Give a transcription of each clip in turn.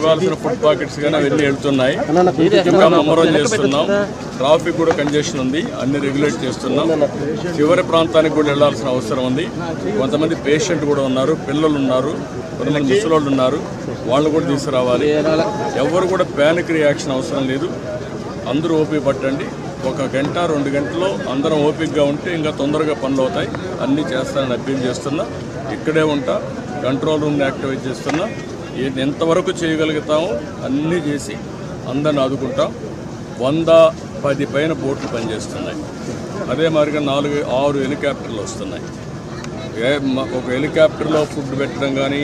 ఇవ్వాల్సిన food pockets కానీ అవన్నీ వెళ్తున్నాయి. ఇంకా ముమ్మరం చేస్తున్నాం. ట్రాఫిక్ కూడా కంజెషన్ ఉంది, అన్ని రెగ్యులేట్ చేస్తున్నాం. చివరి ప్రాంతానికి కూడా వెళ్లాల్సిన అవసరం ఉంది. కొంతమంది పేషెంట్ కూడా ఉన్నారు, పిల్లలు ఉన్నారు, కొంతమంది ముసలోళ్ళు ఉన్నారు, వాళ్ళు కూడా తీసుకురావాలి. ఎవరు కూడా ప్యానిక్ రియాక్షన్ అవసరం లేదు. అందరూ ఓపిక పట్టండి. 1 గంట 2 గంటల్లో అందరం ఓపికగా ఉంటే ఇంకా తొందరగా పనులు అవుతాయి. అన్నీ చేస్తానని అప్పీల్ చేస్తున్నా. ఇక్కడే ఉంటా, కంట్రోల్ రూమ్ని యాక్టివేట్ చేస్తున్నా. ఎంతవరకు చేయగలుగుతామో అన్నీ చేసి అందరిని ఆదుకుంటాం. 110 పైన బోట్లు పనిచేస్తున్నాయి. అదే మాదిరిగా 4-6 హెలికాప్టర్లు వస్తున్నాయి. ఒక హెలికాప్టర్లో ఫుడ్ పెట్టడం కానీ,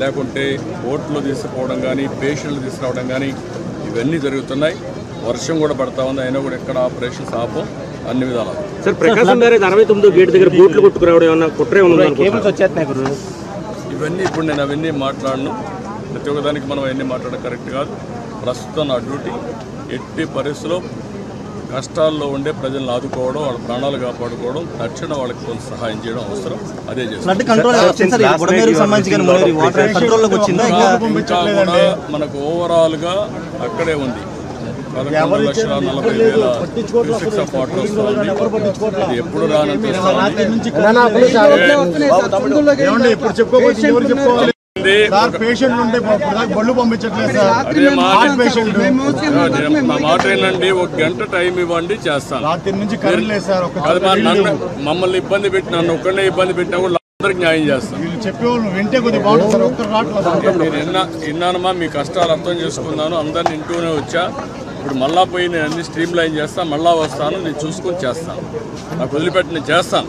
లేకుంటే బోట్లో తీసుకుపోవడం కానీ, పేషెంట్లు తీసుకురావడం కానీ ఇవన్నీ జరుగుతున్నాయి. వర్షం కూడా పడతా ఉంది, అయినా కూడా ఎక్కడ ఆపరేషన్స్ ఆపం, అన్ని విధాలు. సార్, ప్రకాశం బ్యారేజ్ 69 గేట్ దగ్గర బోట్లు కొట్టుకురావడం ఏమన్నా కుట్రే ఇవన్నీ ఇప్పుడు నేను అవన్నీ మాట్లాడను. ప్రతి ఒక్కదానికి మనం అవన్నీ మాట్లాడడం కరెక్ట్ కాదు. ప్రస్తుతం నా డ్యూటీ ఎట్టి పరిస్థితుల్లో కష్టాల్లో ఉండే ప్రజలను ఆదుకోవడం, వాళ్ళ ప్రాణాలు కాపాడుకోవడం, తక్షణ వాళ్ళకి కొంత సహాయం చేయడం అవసరం. అదే చేస్తాం. ఇంకా కూడా మనకు ఓవరాల్గా అక్కడే ఉంది. 11,40,000 ఆఫ్ వాటర్ వస్తుంది. అది ఎప్పుడు రానంత నా మాట ఏంటండి, 1 గంట టైం ఇవ్వండి, చేస్తాను. మమ్మల్ని ఇబ్బంది పెట్టి, నన్ను ఒక్కడే ఇబ్బంది పెట్టినా కూడా అందరికి న్యాయం చేస్తాను. విన్నానమ్మా, మీ కష్టాలు అర్థం చేసుకున్నాను, అందరిని ఇంటూనే వచ్చా. ఇప్పుడు మళ్ళా పోయి నేను అన్ని స్ట్రీమ్ లైన్ చేస్తాను, మళ్ళా వస్తాను, నేను చూసుకొని చేస్తాను. నాకు వదిలిపెట్టి నేను చేస్తాను.